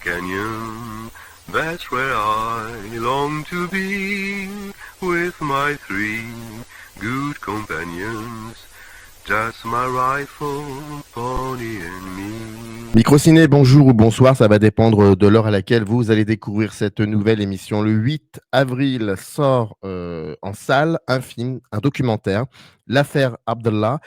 Canyon. That's where I long to be with my three good companions. Just my rifle, pony and me. Microciné, bonjour ou bonsoir, ça va dépendre de l'heure à laquelle vous allez découvrir cette nouvelle émission. Le 8 avril sort en salle un film, un documentaire, L'affaire Abdallah.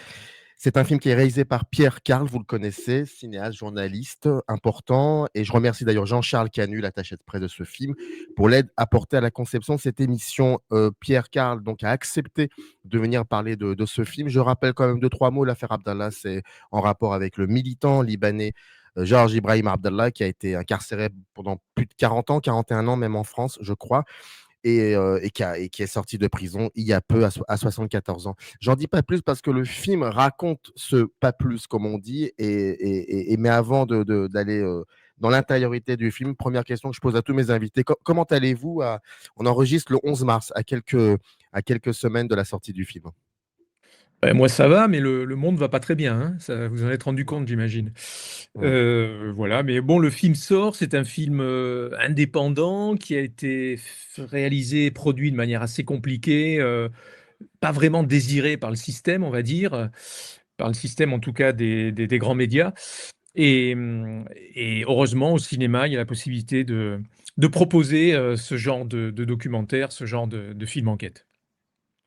C'est un film qui est réalisé par Pierre Karl, vous le connaissez, cinéaste, journaliste important. Et je remercie d'ailleurs Jean-Charles Canu, l'attaché de près de ce film, pour l'aide apportée à la conception de cette émission. Pierre Karl donc, a accepté de venir parler de ce film. Je rappelle quand même deux, trois mots. L'affaire Abdallah, c'est en rapport avec le militant libanais Georges Ibrahim Abdallah, qui a été incarcéré pendant plus de 40 ans, 41 ans même en France, je crois, et qui est sorti de prison il y a peu, à 74 ans. J'en dis pas plus parce que le film raconte ce pas plus, comme on dit, mais avant d'aller dans l'intériorité du film, première question que je pose à tous mes invités, comment allez-vous On enregistre le 11 mars, à quelques semaines de la sortie du film. Moi, ça va, mais le monde va pas très bien, hein. Ça, vous en êtes rendu compte, j'imagine. Ouais. Voilà, mais bon, le film sort. C'est un film indépendant qui a été réalisé, produit de manière assez compliquée, pas vraiment désiré par le système, on va dire, par le système en tout cas des grands médias. Et heureusement, au cinéma, il y a la possibilité de proposer ce genre de documentaire, ce genre de film enquête.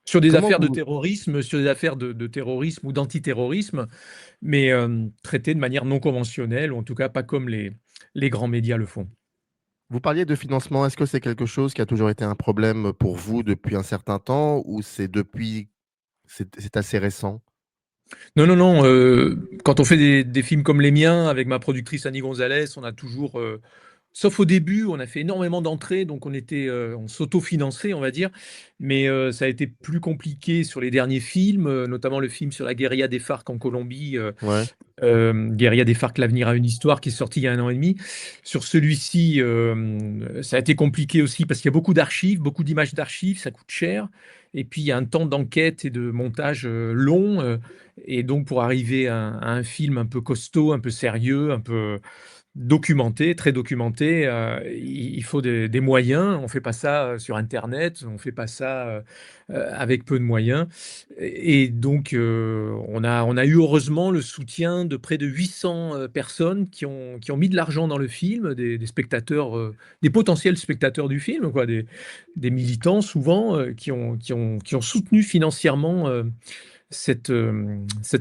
Sur des Comment affaires de vous, terrorisme, sur des affaires de terrorisme ou d'antiterrorisme, mais traitées de manière non conventionnelle, ou en tout cas pas comme les grands médias le font. Vous parliez de financement. Est-ce que c'est quelque chose qui a toujours été un problème pour vous depuis un certain temps ou c'est assez récent? Non, non, non, quand on fait des films comme les miens avec ma productrice Annie Gonzalez, on a toujours, sauf au début, on a fait énormément d'entrées, donc on s'autofinançait, on va dire. Mais ça a été plus compliqué sur les derniers films, notamment le film sur la guérilla des FARC en Colombie, Ouais. Guérilla des FARC, l'avenir a une histoire, qui est sorti il y a 1 an et demi. Sur celui-ci, ça a été compliqué aussi parce qu'il y a beaucoup d'archives, beaucoup d'images d'archives, ça coûte cher. Et puis il y a un temps d'enquête et de montage long. Et donc pour arriver à un film un peu costaud, un peu sérieux, un peu documenté, très documenté, il faut des moyens. On fait pas ça sur internet, on fait pas ça avec peu de moyens. Et donc on a eu heureusement le soutien de près de 800 personnes qui ont mis de l'argent dans le film, des spectateurs, des potentiels spectateurs du film, quoi, des militants souvent, qui ont soutenu financièrement cette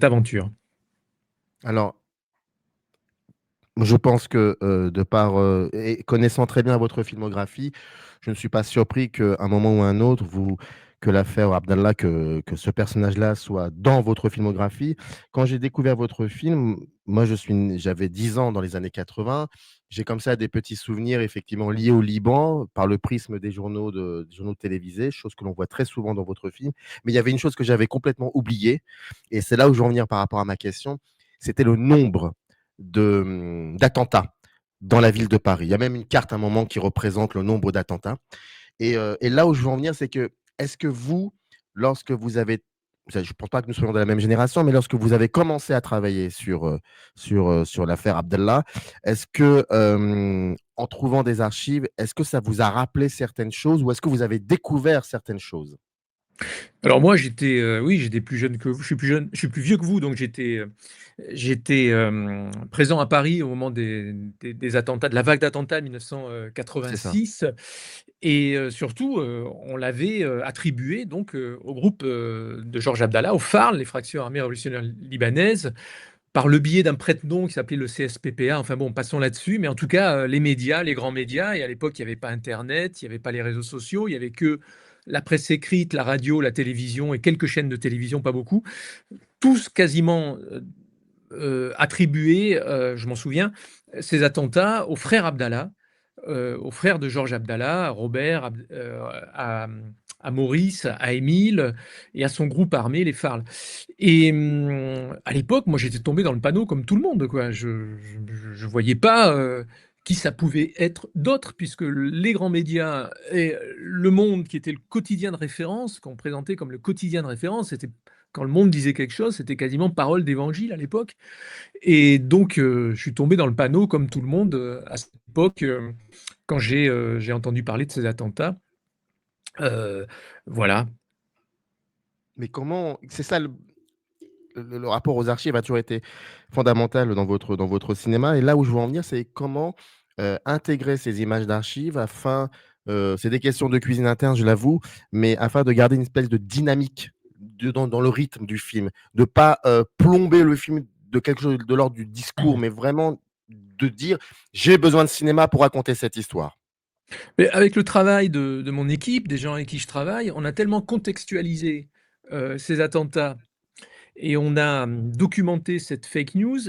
aventure. Alors, je pense que, de par, et connaissant très bien votre filmographie, je ne suis pas surpris qu'à un moment ou un autre, que l'affaire Abdallah, que ce personnage-là soit dans votre filmographie. Quand j'ai découvert votre film, moi, j'avais 10 ans dans les années 80. J'ai comme ça des petits souvenirs effectivement liés au Liban par le prisme des journaux télévisés, chose que l'on voit très souvent dans votre film. Mais il y avait une chose que j'avais complètement oubliée et c'est là où je veux en venir par rapport à ma question, c'était le nombre d'attentats dans la ville de Paris. Il y a même une carte à un moment qui représente le nombre d'attentats. Et là où je veux en venir, c'est que, est-ce que vous, lorsque vous avez, je ne pense pas que nous soyons de la même génération, mais lorsque vous avez commencé à travailler sur l'affaire Abdallah, est-ce que, en trouvant des archives, est-ce que ça vous a rappelé certaines choses ou est-ce que vous avez découvert certaines choses? Alors moi, oui, j'étais plus jeune que vous. Je suis plus vieux que vous, donc j'étais présent à Paris au moment des attentats, de la vague d'attentats de C'est ça. 1986. Et surtout, on l'avait attribué donc au groupe de Georges Abdallah, aux FARL, les Fractions armées révolutionnaires libanaises, par le biais d'un prête-nom qui s'appelait le CSPPA. Enfin bon, passons là-dessus. Mais en tout cas, les médias, les grands médias, et à l'époque, il n'y avait pas Internet, il n'y avait pas les réseaux sociaux, il n'y avait que la presse écrite, la radio, la télévision et quelques chaînes de télévision, pas beaucoup, tous quasiment attribués, je m'en souviens, ces attentats aux frères Abdallah, aux frères de Georges Abdallah, à Robert, à, à Maurice, à Émile et à son groupe armé, les FARL. Et à l'époque, moi, j'étais tombé dans le panneau comme tout le monde, quoi. Je voyais pas qui ça pouvait être d'autre, puisque les grands médias et Le Monde, qui était le quotidien de référence, qu'on présentait comme le quotidien de référence, c'était Quand le monde disait quelque chose, c'était quasiment parole d'évangile à l'époque. Et donc, je suis tombé dans le panneau, comme tout le monde, à cette époque, quand j'ai entendu parler de ces attentats. Voilà. Mais comment c'est ça le rapport aux archives a toujours été fondamental dans votre cinéma et là où je veux en venir, c'est comment, intégrer ces images d'archives afin, c'est des questions de cuisine interne, je l'avoue, mais afin de garder une espèce de dynamique dans le rythme du film, de pas, plomber le film de quelque chose de l'ordre du discours, mais vraiment de dire: «J'ai besoin de cinéma pour raconter cette histoire». Mais avec le travail de mon équipe, des gens avec qui je travaille, on a tellement contextualisé, ces attentats et on a, documenté cette fake news,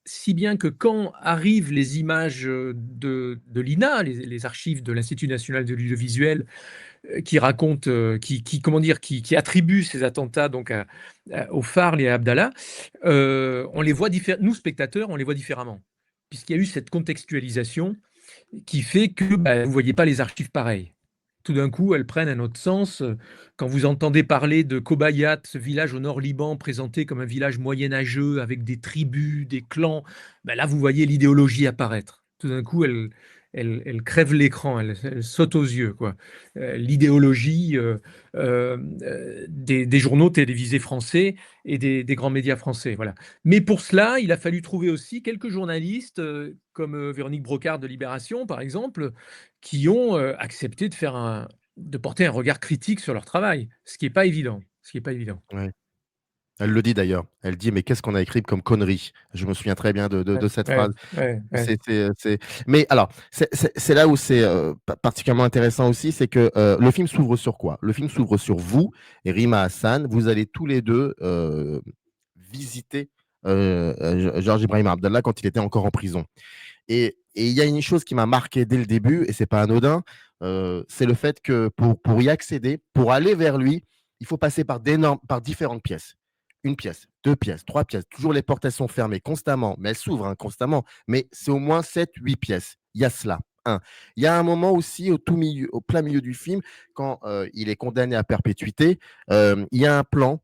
si bien que quand arrivent les images, de l'INA, les archives de l'Institut national de l'audiovisuel, qui racontent, comment dire? Qui attribuent ces attentats donc au Farl et à Abdallah, on les voit nous spectateurs, on les voit différemment. Puisqu'il y a eu cette contextualisation qui fait que, bah, vous ne voyez pas les archives pareilles. Tout d'un coup, elles prennent un autre sens. Quand vous entendez parler de Kobayat, ce village au nord Liban, présenté comme un village moyenâgeux avec des tribus, des clans, bah là, vous voyez l'idéologie apparaître. Tout d'un coup, elle crève l'écran, elle saute aux yeux, quoi. L'idéologie des journaux télévisés français et des grands médias français, voilà. Mais pour cela, il a fallu trouver aussi quelques journalistes, comme, Véronique Brocard de Libération, par exemple, qui ont, accepté de porter un regard critique sur leur travail, ce qui est pas évident, ce qui est pas évident. Ouais. Elle le dit d'ailleurs. Elle dit: «Mais qu'est-ce qu'on a écrit comme conneries?» Je me souviens très bien Ouais, de cette ouais, phrase. ouais. C'est mais alors, c'est là où c'est, particulièrement intéressant aussi, c'est que, le film s'ouvre sur quoi? Le film s'ouvre sur vous et Rima Hassan. Vous allez tous les 2 visiter, Georges Ibrahim Abdallah quand il était encore en prison et il y a une chose qui m'a marqué dès le début et c'est pas anodin, c'est le fait que pour y accéder, pour aller vers lui, il faut passer par différentes pièces. 1 pièce, 2 pièces, 3 pièces, toujours les portes elles sont fermées constamment, mais elles s'ouvrent, hein, constamment, mais c'est au moins 7, 8 pièces. Il y a cela, 1. Il y a un moment aussi au plein milieu du film quand, il est condamné à perpétuité, il y a un plan,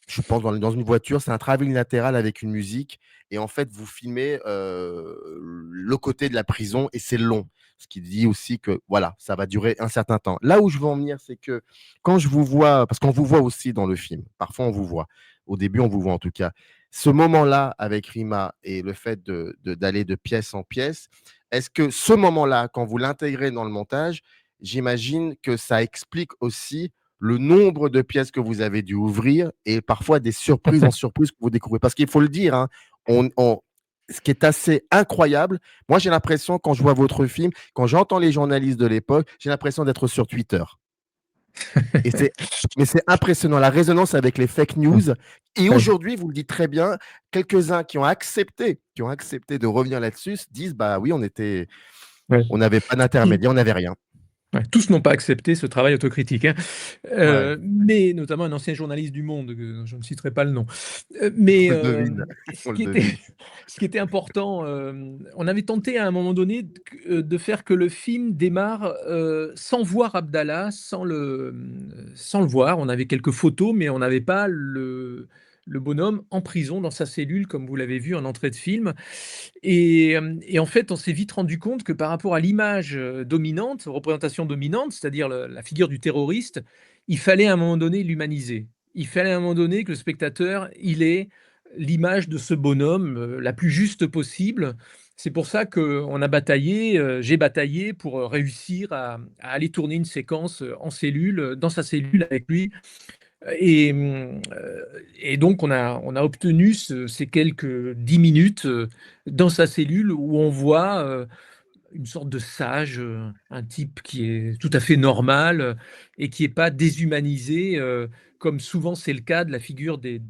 je pense dans une voiture, c'est un travelling latéral avec une musique et en fait vous filmez, le côté de la prison et c'est long. Ce qui dit aussi que voilà, ça va durer un certain temps. Là où je veux en venir, c'est que quand je vous vois parce qu'on vous voit aussi dans le film, parfois on vous voit. Au début, on vous voit en tout cas. Ce moment-là avec Rima et le fait d'aller de pièce en pièce, est-ce que ce moment-là, quand vous l'intégrez dans le montage, j'imagine que ça explique aussi le nombre de pièces que vous avez dû ouvrir et parfois des surprises en surprise que vous découvrez. Parce qu'il faut le dire, hein, ce qui est assez incroyable, moi j'ai l'impression quand je vois votre film, quand j'entends les journalistes de l'époque, j'ai l'impression d'être sur Twitter. Et mais c'est impressionnant, la résonance avec les fake news. Et Ouais, aujourd'hui, vous le dites très bien, quelques-uns qui ont accepté de revenir là-dessus se disent, bah oui, ouais. on n'avait pas d'intermédiaire, on n'avait rien. Ouais, tous n'ont pas accepté ce travail autocritique, hein. Ouais, Mais notamment un ancien journaliste du Monde, que je ne citerai pas le nom. on le devine, Ce on le qui était devine. ce qui était important, on avait tenté à un moment donné de faire que le film démarre, sans voir Abdallah, sans le voir. On avait quelques photos, mais on n'avait pas le bonhomme en prison dans sa cellule, comme vous l'avez vu en entrée de film. Et en fait, on s'est vite rendu compte que par rapport à l'image, dominante, représentation dominante, c'est-à-dire la figure du terroriste, il fallait à un moment donné l'humaniser. Il fallait à un moment donné que le spectateur, il ait l'image de ce bonhomme, la plus juste possible. C'est pour ça qu'on a bataillé, j'ai bataillé pour, réussir à aller tourner une séquence, en cellule, dans sa cellule avec lui. Et donc on a obtenu ces quelques 10 minutes, dans sa cellule où on voit, une sorte de sage, un type qui est tout à fait normal, et qui est pas «déshumanisé», comme souvent c'est le cas de la figure des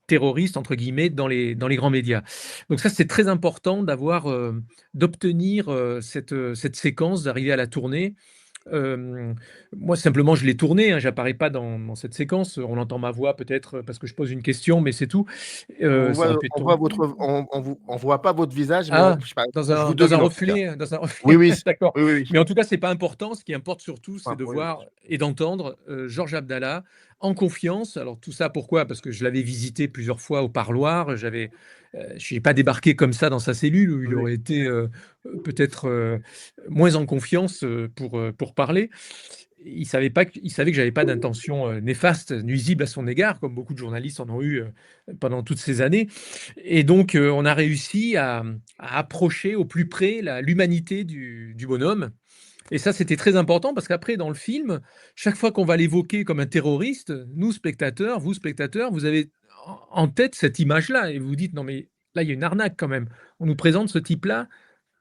«terroristes» entre guillemets dans les grands médias. Donc ça, c'est très important d'obtenir, cette séquence, d'arriver à la tourner. Hem, Moi simplement je l'ai tourné, hein, j'apparais pas dans cette séquence. On entend ma voix peut-être, parce que je pose une question, mais c'est tout. Ça aurait pu être On voit tourné. votre, on voit pas votre visage, mais Ah, je sais pas, dans je vous un devine en tout cas. reflet, dans un Oui, reflet, oui, d'accord. oui, oui, oui. Mais en tout cas, c'est pas important. Ce qui importe surtout, c'est Enfin, de oui, oui. voir et d'entendre, Georges Abdallah en confiance. Alors tout ça, pourquoi? Parce que je l'avais visité plusieurs fois au parloir. Je n'ai pas débarqué comme ça dans sa cellule où il Oui. aurait été peut-être moins en confiance pour parler. Il savait pas il savait que j'avais pas d'intention néfaste, nuisible à son égard, comme beaucoup de journalistes en ont eu pendant toutes ces années. Et donc, on a réussi à approcher au plus près l'humanité du bonhomme. Et ça, c'était très important parce qu'après, dans le film, chaque fois qu'on va l'évoquer comme un terroriste, nous, spectateurs, vous, spectateurs, vous avez en tête cette image-là et vous vous dites, non mais là, il y a une arnaque quand même. On nous présente ce type-là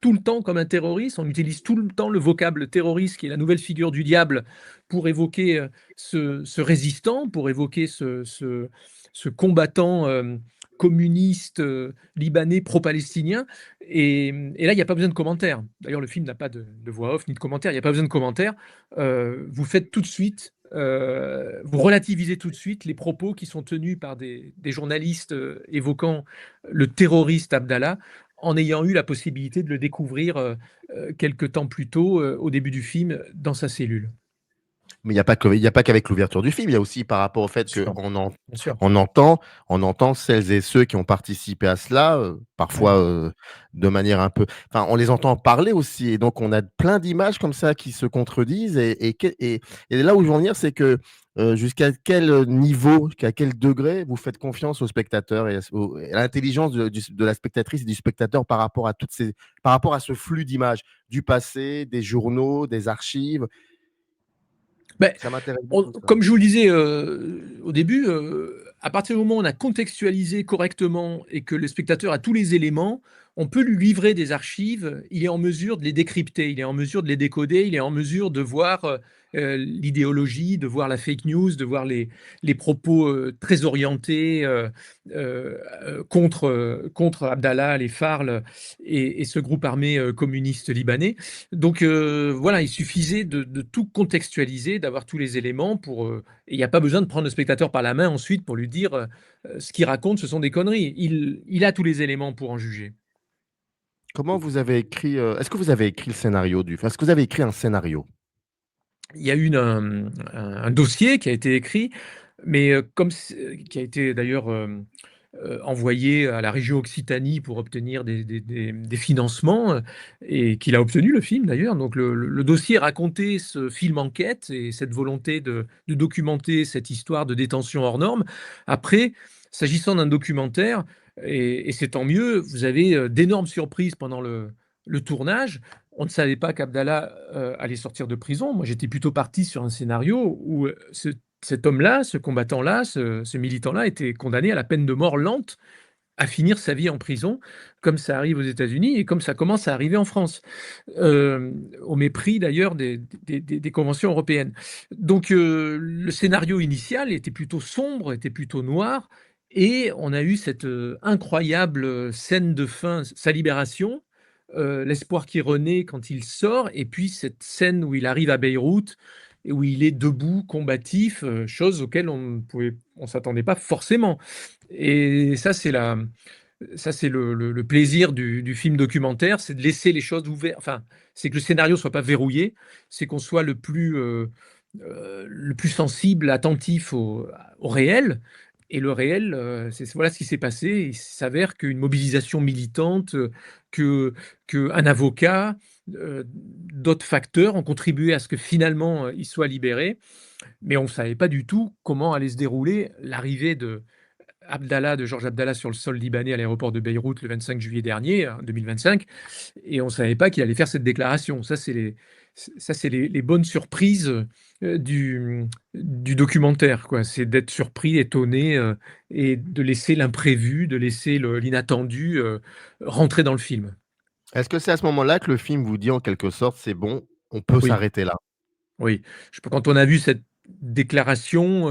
tout le temps comme un terroriste, on utilise tout le temps le vocable terroriste, qui est la nouvelle figure du diable, pour évoquer ce résistant, pour évoquer ce combattant communiste libanais pro-palestinien. Et là, il n'y a pas besoin de commentaires. D'ailleurs, le film n'a pas de voix off ni de commentaires. Il n'y a pas besoin de commentaires. Vous faites tout de suite, vous relativisez tout de suite les propos qui sont tenus par des journalistes évoquant le terroriste Abdallah, en ayant eu la possibilité de le découvrir quelque temps plus tôt, au début du film, dans sa cellule. Mais il y a pas qu'avec l'ouverture du film, il y a aussi par rapport au Bien fait sûr, qu'on bien sûr. on entend, on entend celles et ceux qui ont participé à cela, Ouais. parfois de manière un peu. Enfin, on les entend parler aussi. Et donc, on a plein d'images comme ça qui se contredisent. Et là où je veux en venir, c'est que jusqu'à quel niveau, jusqu'à quel degré vous faites confiance au spectateur et à l'intelligence de la spectatrice et du spectateur par rapport à ce flux d'images du passé, des journaux, des archives. Ben, Ça m'intéresse beaucoup, ça. comme je vous le disais au début, à partir du moment où on a contextualisé correctement et que le spectateur a tous les éléments, on peut lui livrer des archives, il est en mesure de les décrypter, il est en mesure de les décoder, il est en mesure de voir l'idéologie, de voir la fake news, de voir les propos très orientés contre Abdallah, les Farl et ce groupe armé communiste libanais. Donc voilà, il suffisait de tout contextualiser, d'avoir tous les éléments et il n'y a pas besoin de prendre le spectateur par la main ensuite pour lui dire ce qu'il raconte, ce sont des conneries. Il a tous les éléments pour en juger. Comment vous avez écrit, est-ce que vous avez écrit le scénario du est-ce que vous avez écrit un scénario? Il y a eu un dossier qui a été écrit, mais qui a été d'ailleurs envoyé à la région Occitanie pour obtenir des financements et qu'il a obtenu le film d'ailleurs. Donc le dossier racontait ce film enquête et cette volonté de documenter cette histoire de détention hors norme. Après, s'agissant d'un documentaire, et c'est tant mieux, vous avez d'énormes surprises pendant le tournage. On ne savait pas qu'Abdallah allait sortir de prison. Moi, j'étais plutôt parti sur un scénario où cet homme-là, ce combattant-là, ce militant-là, était condamné à la peine de mort lente, à finir sa vie en prison, comme ça arrive aux États-Unis et comme ça commence à arriver en France, au mépris d'ailleurs des conventions européennes. Donc le scénario initial était plutôt sombre, était plutôt noir, et on a eu cette incroyable scène de fin, sa libération, l'espoir qui renaît quand il sort, et puis cette scène où il arrive à Beyrouth et où il est debout, combatif, chose auquel on s'attendait pas forcément. Et ça, c'est le plaisir du film documentaire, c'est de laisser les choses ouvertes. Enfin, c'est que le scénario soit pas verrouillé, c'est qu'on soit le plus sensible, attentif au réel. Et le réel, voilà ce qui s'est passé. Il s'avère qu'une mobilisation militante, que, qu'un avocat, d'autres facteurs ont contribué à ce que finalement il soit libéré. Mais on ne savait pas du tout comment allait se dérouler l'arrivée de Georges Abdallah sur le sol libanais à l'aéroport de Beyrouth le 25 juillet dernier, 2025, et on ne savait pas qu'il allait faire cette déclaration. Ça, c'est les bonnes surprises du documentaire, quoi. C'est d'être surpris, étonné, et de laisser l'imprévu, de laisser l'inattendu rentrer dans le film. Est-ce que c'est à ce moment-là que le film vous dit en quelque sorte: «C'est bon, on peut Oui, s'arrêter là»? oui. Quand on a vu cette déclaration,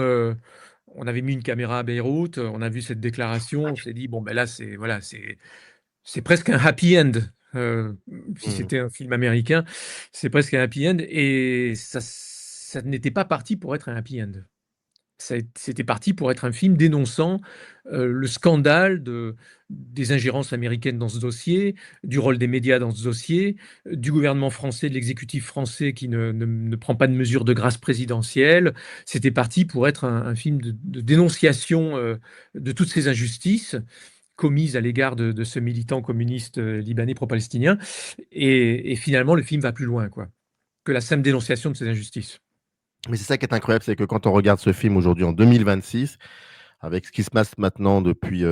on avait mis une caméra à Beyrouth, on a vu cette déclaration, on s'est dit: «Bon, ben là, c'est voilà, c'est presque un happy end». Si Mmh. c'était un film américain, c'est presque un happy end et ça n'était pas parti pour être un happy end. C'était parti pour être un film dénonçant le scandale des ingérences américaines dans ce dossier, du rôle des médias dans ce dossier, du gouvernement français, de l'exécutif français qui ne prend pas de mesures de grâce présidentielle. C'était parti pour être un film de dénonciation de toutes ces injustices commises à l'égard de ce militant communiste libanais pro-palestinien. Et finalement, le film va plus loin, quoi, que la simple dénonciation de ces injustices. Mais c'est ça qui est incroyable, c'est que quand on regarde ce film aujourd'hui en 2026, avec ce qui se passe maintenant depuis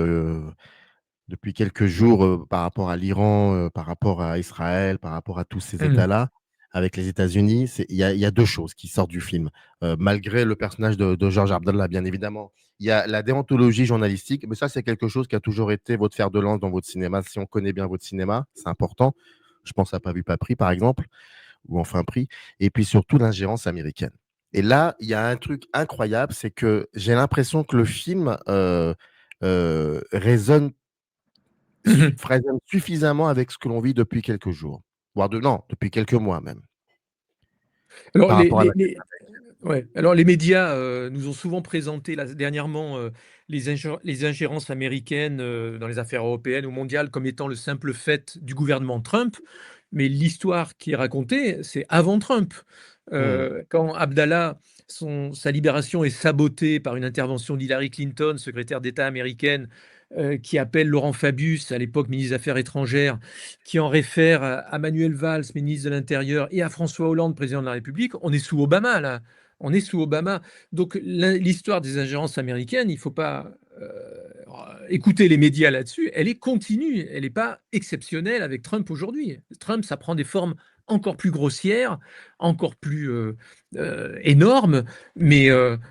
quelques jours par rapport à l'Iran, par rapport à Israël, par rapport à tous ces Mmh. États-là, avec les États-Unis, il y a deux choses qui sortent du film. Malgré le personnage de Georges Abdallah, bien évidemment, il y a la déontologie journalistique, mais ça, c'est quelque chose qui a toujours été votre fer de lance dans votre cinéma. Si on connaît bien votre cinéma, c'est important. Je pense à Pas vu, pas pris, par exemple, ou Enfin pris. Et puis surtout, l'ingérence américaine. Et là, il y a un truc incroyable, c'est que j'ai l'impression que le film résonne Mmh. résonne suffisamment avec ce que l'on vit depuis quelques jours, voire non, depuis quelques mois même, Alors par rapport à la ouais, alors les médias, nous ont souvent présenté là dernièrement, les ingérences américaines, dans les affaires européennes ou mondiales comme étant le simple fait du gouvernement Trump. Mais l'histoire qui est racontée, c'est avant Trump. mmh, Quand Abdallah, sa libération est sabotée par une intervention d'Hillary Clinton, secrétaire d'État américaine, qui appelle Laurent Fabius, à l'époque ministre des Affaires étrangères, qui en réfère à Manuel Valls, ministre de l'Intérieur, et à François Hollande, président de la République. On est sous Obama, là. On est sous Obama. Donc l'histoire des ingérences américaines, il ne faut pas écouter les médias là-dessus. Elle est continue. Elle n'est pas exceptionnelle avec Trump aujourd'hui. Trump, ça prend des formes encore plus grossières, encore plus énormes, mais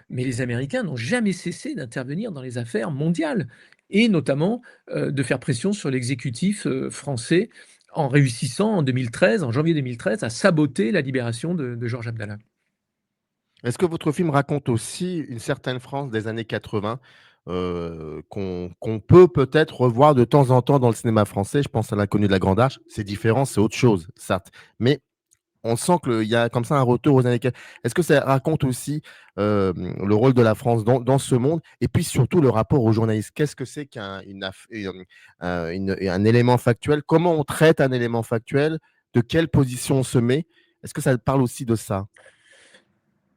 les Américains n'ont jamais cessé d'intervenir dans les affaires mondiales et notamment de faire pression sur l'exécutif français en réussissant en 2013, en janvier 2013, à saboter la libération de Georges Abdallah. est-ce que votre film raconte aussi une certaine France des années 80, qu'on peut peut-être revoir de temps en temps dans le cinéma français? Je pense à L'inconnu de la Grande Arche. C'est différent, c'est autre chose, certes, mais on sent qu'il y a comme ça un retour aux années 80. Est-ce que ça raconte aussi le rôle de la France dans ce monde et puis surtout le rapport aux journalistes? Qu'est-ce que c'est un élément factuel? Comment on traite un élément factuel? De quelle position on se met? Est-ce que ça parle aussi de ça?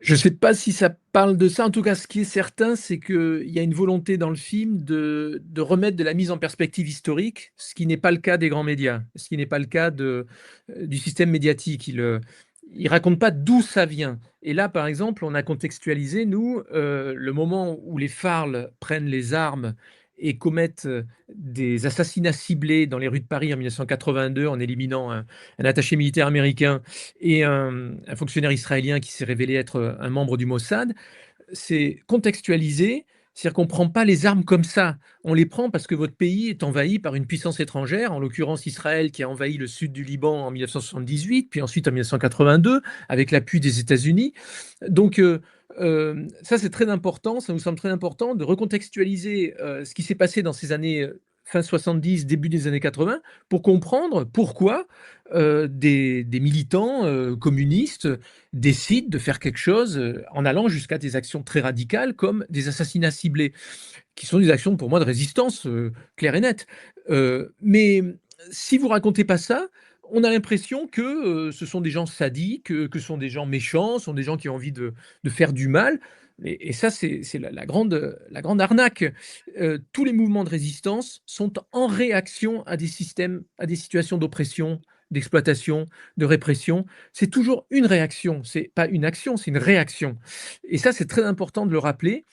Je ne sais pas si ça parle de ça. En tout cas, ce qui est certain, c'est qu'il y a une volonté dans le film de remettre de la mise en perspective historique, ce qui n'est pas le cas des grands médias, ce qui n'est pas le cas du système médiatique. Il raconte pas d'où ça vient. Et là, par exemple, on a contextualisé, nous, le moment où les FARL prennent les armes et commettent des assassinats ciblés dans les rues de Paris en 1982 en éliminant un attaché militaire américain et un fonctionnaire israélien qui s'est révélé être un membre du Mossad. C'est contextualisé, c'est-à-dire qu'on ne prend pas les armes comme ça. On les prend parce que votre pays est envahi par une puissance étrangère, en l'occurrence Israël qui a envahi le sud du Liban en 1978, puis ensuite en 1982, avec l'appui des États-Unis. Donc ça, c'est très important, ça nous semble très important de recontextualiser ce qui s'est passé dans ces années fin 70, début des années 80, pour comprendre pourquoi des militants communistes décident de faire quelque chose en allant jusqu'à des actions très radicales comme des assassinats ciblés, qui sont des actions pour moi de résistance claires et nettes. Mais si vous racontez pas ça, on a l'impression que ce sont des gens sadiques, que ce sont des gens méchants, ce sont des gens qui ont envie de faire du mal. Et ça, c'est la grande arnaque. Tous les mouvements de résistance sont en réaction à des systèmes, à des situations d'oppression, d'exploitation, de répression. C'est toujours une réaction, c'est pas une action, c'est une réaction. Et ça, c'est très important de le rappeler.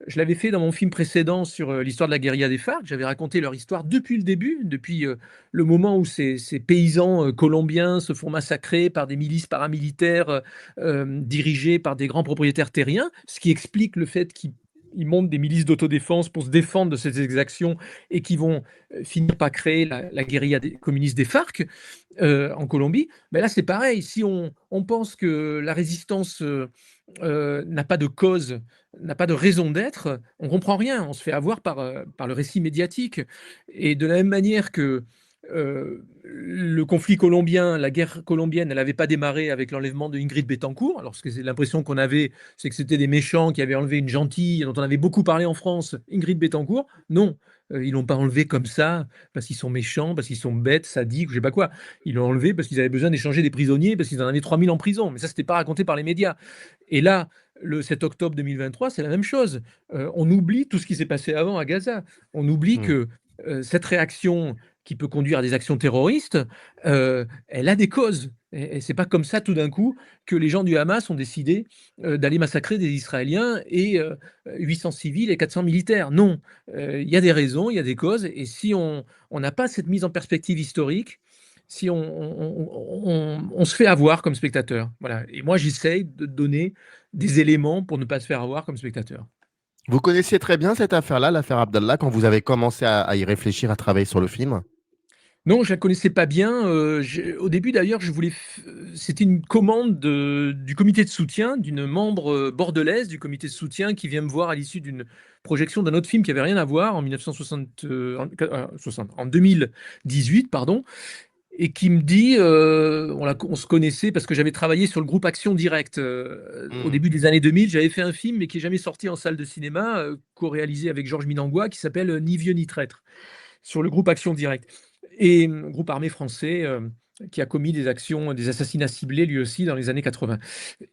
Je l'avais fait dans mon film précédent sur l'histoire de la guérilla des FARC. J'avais raconté leur histoire depuis le début, depuis le moment où ces paysans colombiens se font massacrer par des milices paramilitaires dirigées par des grands propriétaires terriens, ce qui explique le fait qu'ils montent des milices d'autodéfense pour se défendre de ces exactions et qui vont finir par créer la guérilla communiste des FARC en Colombie. Mais là, c'est pareil. Si on pense que la résistance n'a pas de cause, n'a pas de raison d'être, on comprend rien. On se fait avoir par le récit médiatique. Et de la même manière que le conflit colombien, la guerre colombienne, elle n'avait pas démarré avec l'enlèvement de Ingrid Betancourt. Alors, c'est l'impression qu'on avait, c'est que c'était des méchants qui avaient enlevé une gentille dont on avait beaucoup parlé en France, Ingrid Betancourt. Non, ils l'ont pas enlevé comme ça parce qu'ils sont méchants, parce qu'ils sont bêtes, sadiques, je sais pas quoi. Ils l'ont enlevé parce qu'ils avaient besoin d'échanger des prisonniers, parce qu'ils en avaient 3000 en prison. Mais ça, c'était pas raconté par les médias. Et là, le 7 octobre 2023, c'est la même chose. On oublie tout ce qui s'est passé avant à Gaza. On oublie Mm. que cette réaction qui peut conduire à des actions terroristes, elle a des causes. Et c'est pas comme ça tout d'un coup que les gens du Hamas ont décidé d'aller massacrer des Israéliens et 800 civils et 400 militaires. Non, il y a des raisons, il y a des causes. Et si on n'a pas cette mise en perspective historique, si on se fait avoir comme spectateur. Voilà. Et moi, j'essaye de donner des éléments pour ne pas se faire avoir comme spectateur. Vous connaissiez très bien cette affaire-là, l'affaire Abdallah, quand vous avez commencé à y réfléchir, à travailler sur le film? Non, je la connaissais pas bien. Au début, d'ailleurs, c'était une commande du comité de soutien, d'une membre bordelaise du comité de soutien qui vient me voir à l'issue d'une projection d'un autre film qui avait rien à voir en 1960, en 2018, pardon, et qui me dit, on se connaissait parce que j'avais travaillé sur le groupe Action Directe au Mm. début des années 2000. J'avais fait un film, mais qui est jamais sorti en salle de cinéma, co-réalisé avec Georges Minangua, qui s'appelle Ni vieux ni traître, sur le groupe Action Directe. Et groupe armé français qui a commis des actions, des assassinats ciblés lui aussi dans les années 80.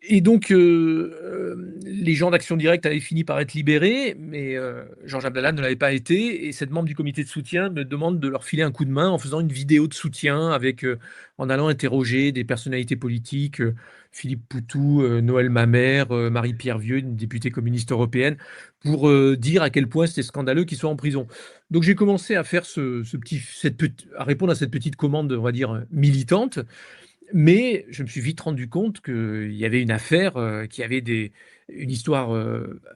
Et donc, les gens d'Action Directe avaient fini par être libérés, mais Georges Abdallah ne l'avait pas été. Et cette membre du comité de soutien me demande de leur filer un coup de main en faisant une vidéo de soutien en allant interroger des personnalités politiques, Philippe Poutou, Noël Mamère, Marie-Pierre Vieux, une députée communiste européenne, pour dire à quel point c'était scandaleux qu'ils soient en prison. Donc j'ai commencé à faire à répondre à cette petite commande, on va dire, militante, mais je me suis vite rendu compte qu'il y avait une affaire qui avait une histoire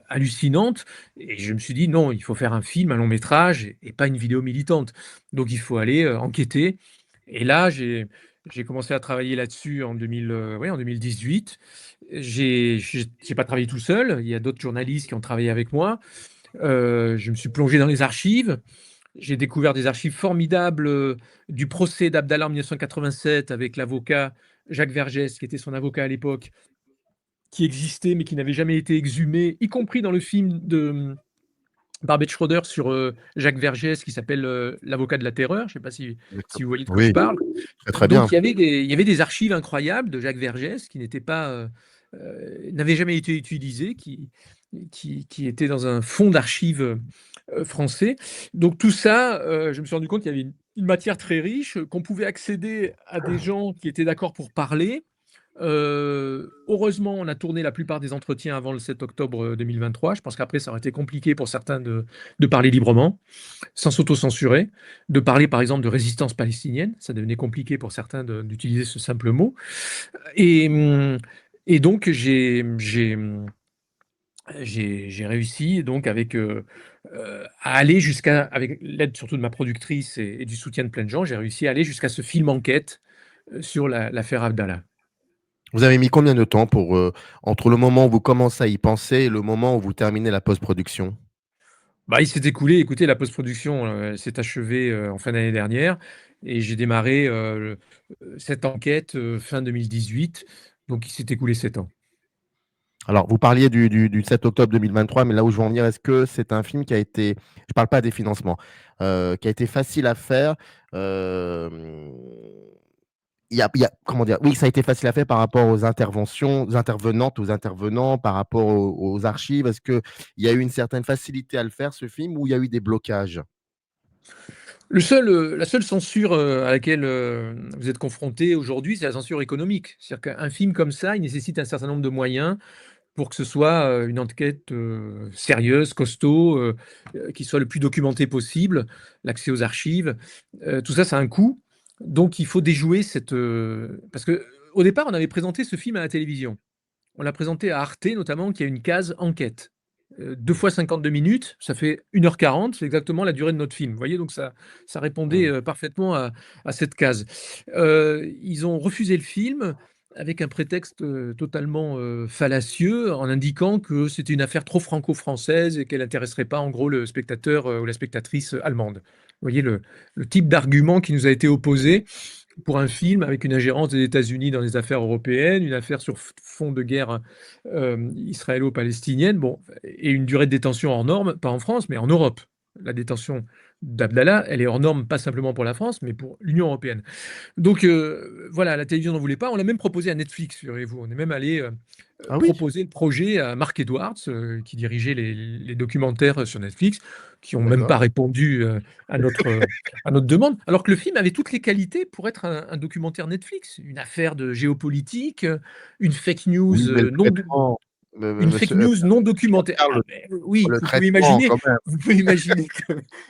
hallucinante, et je me suis dit non, il faut faire un film, un long métrage, et pas une vidéo militante. Donc il faut aller enquêter. Et là, j'ai commencé à travailler là-dessus ouais, en 2018. J'ai pas travaillé tout seul, il y a d'autres journalistes qui ont travaillé avec moi. Je me suis plongé dans les archives. J'ai découvert des archives formidables du procès d'Abdallah en 1987 avec l'avocat Jacques Vergès, qui était son avocat à l'époque, qui existait mais qui n'avait jamais été exhumé, y compris dans le film de Barbet Schroeder sur Jacques Vergès qui s'appelle L'avocat de la terreur. Je ne sais pas si vous voyez de quoi je Oui, parle. très très Donc bien. il y avait des archives incroyables de Jacques Vergès qui n'avaient jamais été utilisées, qui étaient dans un fonds d'archives français. Donc tout ça, je me suis rendu compte qu'il y avait une matière très riche, qu'on pouvait accéder à des gens qui étaient d'accord pour parler. Heureusement, on a tourné la plupart des entretiens avant le 7 octobre 2023. Je pense qu'après, ça aurait été compliqué pour certains de parler librement, sans s'auto-censurer, de parler par exemple de résistance palestinienne. Ça devenait compliqué pour certains d'utiliser ce simple mot. Et, et donc, j'ai réussi donc à aller jusqu'à, avec l'aide surtout de ma productrice et du soutien de plein de gens, j'ai réussi à aller jusqu'à ce film enquête sur l'affaire Abdallah. Vous avez mis combien de temps entre le moment où vous commencez à y penser et le moment où vous terminez la post-production? Bah, il s'est écoulé, écoutez, la post-production s'est achevée en fin d'année dernière et j'ai démarré cette enquête fin 2018, donc il s'est écoulé 7 ans. Alors, vous parliez du 7 octobre 2023, mais là où je veux en venir, est-ce que c'est un film qui a été, je ne parle pas des financements, qui a été facile à faire? euh, comment dire, oui, ça a été facile à faire par rapport aux interventions, aux intervenantes, aux intervenants, par rapport aux archives. Est-ce qu'il y a eu une certaine facilité à le faire, ce film, ou il y a eu des blocages? La seule censure à laquelle vous êtes confronté aujourd'hui, c'est la censure économique. C'est-à-dire qu'un film comme ça, il nécessite un certain nombre de moyens pour que ce soit une enquête sérieuse, costaud, qui soit le plus documentée possible, l'accès aux archives. Tout ça, ça a un coût. Donc, il faut déjouer parce que au départ, on avait présenté ce film à la télévision. On l'a présenté à Arte, notamment, qui a une case enquête. 2 fois 52 minutes, ça fait 1h40, c'est exactement la durée de notre film. Vous voyez, donc ça répondait Hmm. parfaitement à cette case. Ils ont refusé le film avec un prétexte totalement fallacieux, en indiquant que c'était une affaire trop franco-française et qu'elle n'intéresserait pas, en gros, le spectateur ou la spectatrice allemande. voyez le type d'argument qui nous a été opposé pour un film avec une ingérence des États-Unis dans les affaires européennes, une affaire sur fond de guerre israélo-palestinienne, bon, et une durée de détention hors norme, pas en France, mais en Europe. La détention d'Abdallah, elle est hors norme, pas simplement pour la France, mais pour l'Union européenne. Donc voilà, la télévision n'en voulait pas. On l'a même proposé à Netflix, figurez-vous. On est même allé Ah oui? proposer le projet à Mark Edwards, qui dirigeait les documentaires sur Netflix, qui n'ont même D'accord. pas répondu à notre demande, alors que le film avait toutes les qualités pour être un documentaire Netflix, une affaire de géopolitique, une fake news Oui, mais le non traitement, une fake monsieur, news non cher documentée. Karl, Ah beh, oui, le traitement vous pouvez imaginer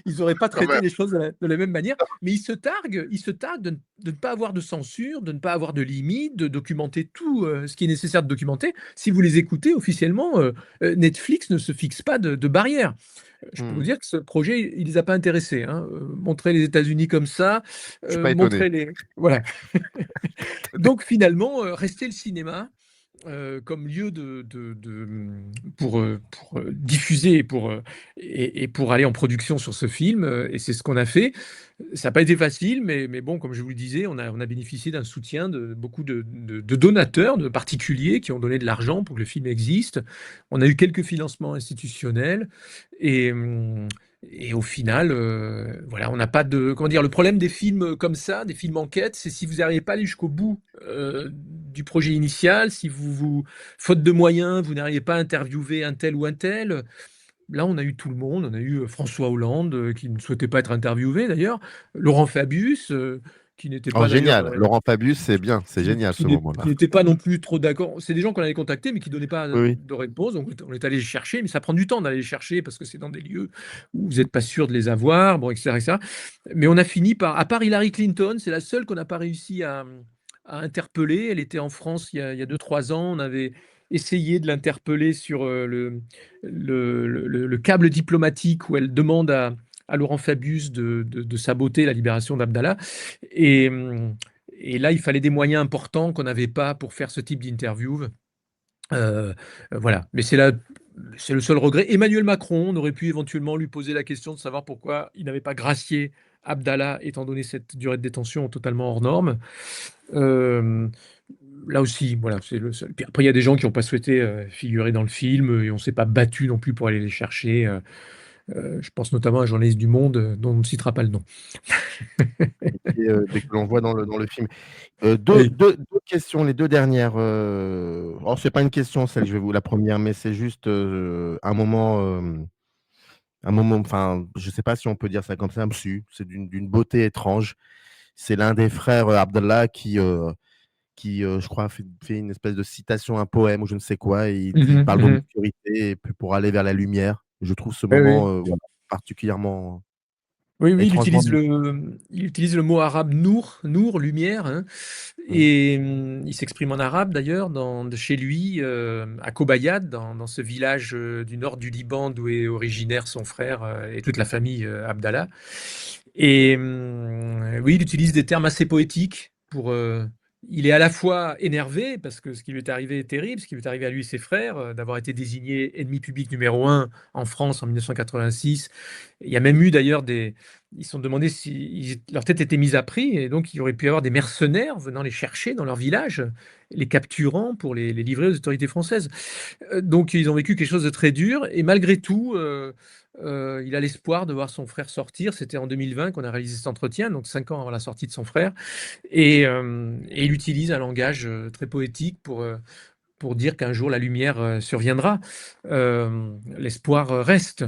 qu'ils n'auraient pas quand traité même. les choses de la même manière, mais ils se targuent de ne pas avoir de censure, de ne pas avoir de limites, de documenter tout, ce qui est nécessaire de documenter. Si vous les écoutez officiellement, Netflix ne se fixe pas de barrières. Je peux vous Mmh. dire que ce projet, il les a pas intéressés, hein, montrer les États-Unis comme ça, Je suis pas étonné. montrer les voilà. Donc finalement, restait le cinéma comme lieu pour diffuser et pour aller en production sur ce film, et c'est ce qu'on a fait. Ça n'a pas été facile, mais bon, comme je vous le disais, on a bénéficié d'un soutien de beaucoup de donateurs, de particuliers qui ont donné de l'argent pour que le film existe. On a eu quelques financements institutionnels et et au final, voilà, on n'a pas de comment dire? Le problème des films comme ça, des films enquête, c'est si vous n'arrivez pas à aller jusqu'au bout, du projet initial, si faute de moyens, vous n'arrivez pas à interviewer un tel ou un tel. Là, on a eu tout le monde. On a eu François Hollande, qui ne souhaitait pas être interviewé d'ailleurs, Laurent Fabius, qui n'était Oh pas d'ailleurs, génial, Laurent Fabius, c'est bien, c'est génial ce qui moment-là. n'était pas non plus trop d'accord. C'est des gens qu'on avait contactés, mais qui ne donnaient pas Oui, oui. de réponse. Donc, on est allé les chercher, mais ça prend du temps d'aller les chercher parce que c'est dans des lieux où vous n'êtes pas sûr de les avoir, bon, etc., etc. Mais on a fini par, à part Hillary Clinton, c'est la seule qu'on n'a pas réussi à interpeller. Elle était en France il y a 2-3 ans. On avait essayé de l'interpeller sur le câble diplomatique où elle demande à Laurent Fabius de saboter la libération d'Abdallah. Et, et là, il fallait des moyens importants qu'on n'avait pas pour faire ce type d'interview. Voilà, mais c'est le seul regret. Emmanuel Macron, on aurait pu éventuellement lui poser la question de savoir pourquoi il n'avait pas gracié Abdallah, étant donné cette durée de détention totalement hors norme. Hem, Là aussi, voilà, c'est le seul. Puis après, il y a des gens qui n'ont pas souhaité, figurer dans le film, et on ne s'est pas battu non plus pour aller les chercher. Je pense notamment à un journaliste du Monde, dont on ne citera pas le nom. Dès que l'on voit dans le film. 2 Oui. 2 2 questions, les 2 dernières, alors c'est pas une question celle je vais vous la première, mais c'est juste, un moment, enfin, je sais pas si on peut dire ça comme ça, si, c'est d'une beauté étrange. C'est l'un des frères, Abdallah qui, je crois fait une espèce de citation, un poème ou je ne sais quoi et il Mmh dit il mh, parle mmh. d'obscurité et puis pour aller vers la lumière. Je trouve ce Oui, oui. moment, voilà, particulièrement Oui, oui, étrangement il utilise le mot arabe nour, nour, lumière, hein, mmh, et il s'exprime en arabe d'ailleurs de chez lui, à Kobayad, dans ce village du nord du Liban d'où est originaire son frère et toute la famille Abdallah. Et oui, il utilise des termes assez poétiques il est à la fois énervé parce que ce qui lui est arrivé est terrible, ce qui lui est arrivé à lui et ses frères, d'avoir été désigné ennemi public numéro un en France en 1986. Il y a même eu d'ailleurs ils se sont demandé si leur tête était mise à prix et donc il aurait pu y avoir des mercenaires venant les chercher dans leur village, les capturant pour les livrer aux autorités françaises. Donc ils ont vécu quelque chose de très dur et malgré tout, il a l'espoir de voir son frère sortir. C'était en 2020 qu'on a réalisé cet entretien, donc 5 ans avant la sortie de son frère, et il utilise un langage, très poétique pour dire qu'un jour la lumière, surviendra. L'espoir, reste.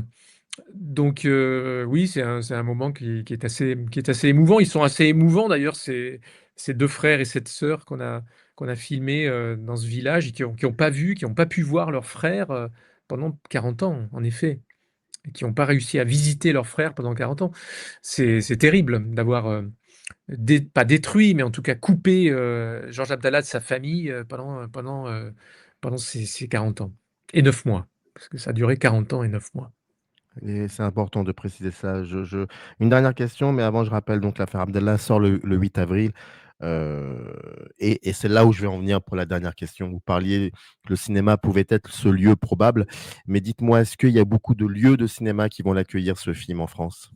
Donc oui, c'est un moment qui est assez émouvant. Ils sont assez émouvants d'ailleurs, ces 2 frères et cette sœur qu'on a filmés, dans ce village et qui ont pas pu voir leur frère, pendant 40 ans, en effet, et qui ont pas réussi à visiter leur frère pendant 40 ans. C'est terrible d'avoir, pas détruit, mais en tout cas coupé, Georges Abdallah de sa famille, pendant ces 40 ans et 9 mois, parce que ça a duré 40 ans et 9 mois. et c'est important de préciser ça. Une dernière question, mais avant je rappelle donc l'affaire Abdallah sort le 8 avril, et c'est là où je vais en venir pour la dernière question. Vous parliez que le cinéma pouvait être ce lieu probable, mais dites-moi, est-ce qu'il y a beaucoup de lieux de cinéma qui vont l'accueillir ce film en France?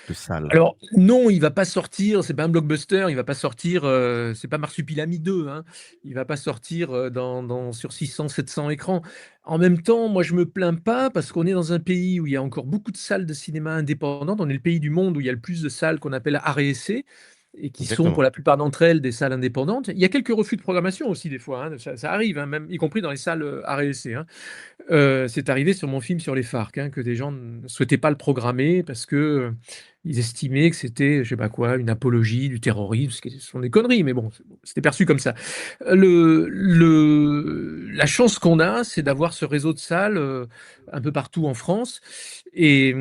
de salles? Alors non, il va pas sortir, c'est pas un blockbuster, il va pas sortir, c'est pas Marsupilami 2, hein. Il va pas sortir, sur 600-700 écrans. En même temps, moi je me plains pas parce qu'on est dans un pays où il y a encore beaucoup de salles de cinéma indépendantes. On est le pays du monde où il y a le plus de salles qu'on appelle arts et essais et qui sont pour Exactement. la plupart d'entre elles des salles indépendantes. Il y a quelques refus de programmation aussi des fois, hein, ça arrive, hein, même y compris dans les salles, arts et essais, hein. C'est arrivé sur mon film sur les FARC, hein, que des gens ne souhaitaient pas le programmer parce que, ils estimaient que c'était, je sais pas quoi, une apologie du terrorisme, ce qui sont des conneries, mais bon, c'était perçu comme ça. La chance qu'on a, c'est d'avoir ce réseau de salles, un peu partout en France et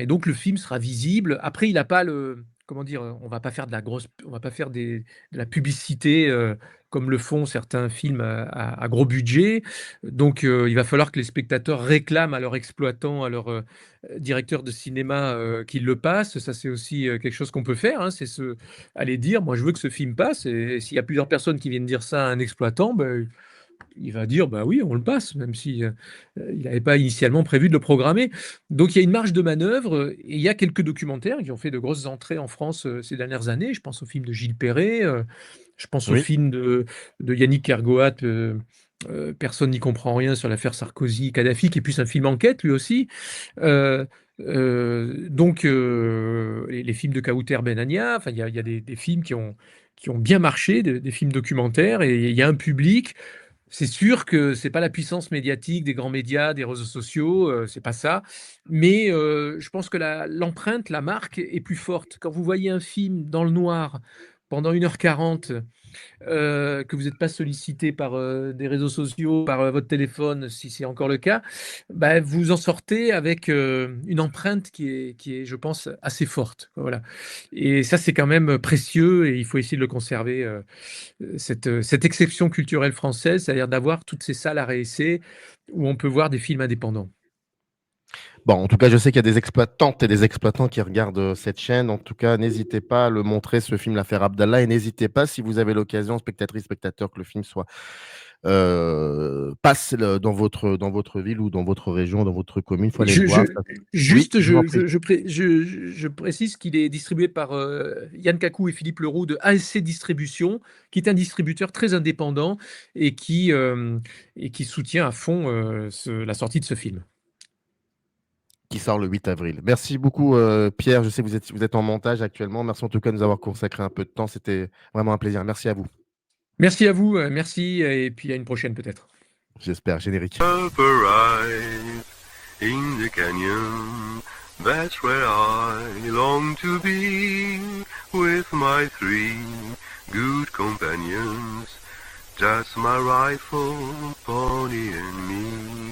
donc le film sera visible. Après, il a pas le comment dire? On va pas faire de la publicité, comme le font certains films à gros budget. Donc, il va falloir que les spectateurs réclament à leur exploitant, à leur, directeur de cinéma, qu'il le passe. Ça, c'est aussi, quelque chose qu'on peut faire, hein, c'est aller dire: «Moi, je veux que ce film passe» et s'il y a plusieurs personnes qui viennent dire ça à un exploitant, il va dire: «Bah oui, on le passe», même si, il n'avait pas initialement prévu de le programmer. Donc il y a une marge de manœuvre, et il y a quelques documentaires qui ont fait de grosses entrées en France, ces dernières années. Je pense au film de Gilles Perret, je pense au Oui. film de Yannick Kergoat, Personne n'y comprend rien sur l'affaire Sarkozy-Kadhafi, qui est plus un film enquête lui aussi. Heu donc les films de Kawouter Benania, enfin il y a des films qui ont bien marché, des films documentaires et il y a un public. C'est sûr que c'est pas la puissance médiatique des grands médias, des réseaux sociaux, c'est pas ça. Mais, je pense que l'empreinte, la marque est plus forte. Quand vous voyez un film dans le noir pendant 1h40, que vous n'êtes pas sollicité par, des réseaux sociaux, par, votre téléphone, si c'est encore le cas, bah, vous en sortez avec, une empreinte qui est, je pense, assez forte. Voilà et ça, c'est quand même précieux et il faut essayer de le conserver, cette exception culturelle française, c'est-à-dire d'avoir toutes ces salles à réessai où on peut voir des films indépendants. Bon, en tout cas, je sais qu'il y a des exploitantes et des exploitants qui regardent, cette chaîne. En tout cas, n'hésitez pas à le montrer, ce film, L'Affaire Abdallah, et n'hésitez pas, si vous avez l'occasion, spectatrices, spectateurs, que le film soit, passe dans votre ville ou dans votre région, dans votre commune. Il faut aller le Je je voir. Ça oui, juste, je vous en prie. je précise qu'il est distribué par, Yann Cacou et Philippe Leroux de ASC Distribution, qui est un distributeur très indépendant et qui soutient à fond, la sortie de ce film. Qui sort le 8 avril. Merci beaucoup, Pierre. Je sais que vous êtes en montage actuellement. Merci en tout cas de nous avoir consacré un peu de temps. C'était vraiment un plaisir. Merci à vous. Merci à vous, merci et puis à une prochaine peut-être. J'espère. Générique. Upper rise in the canyon, that's where I long to be, with my 3 good companions, just my rifle, pony and me.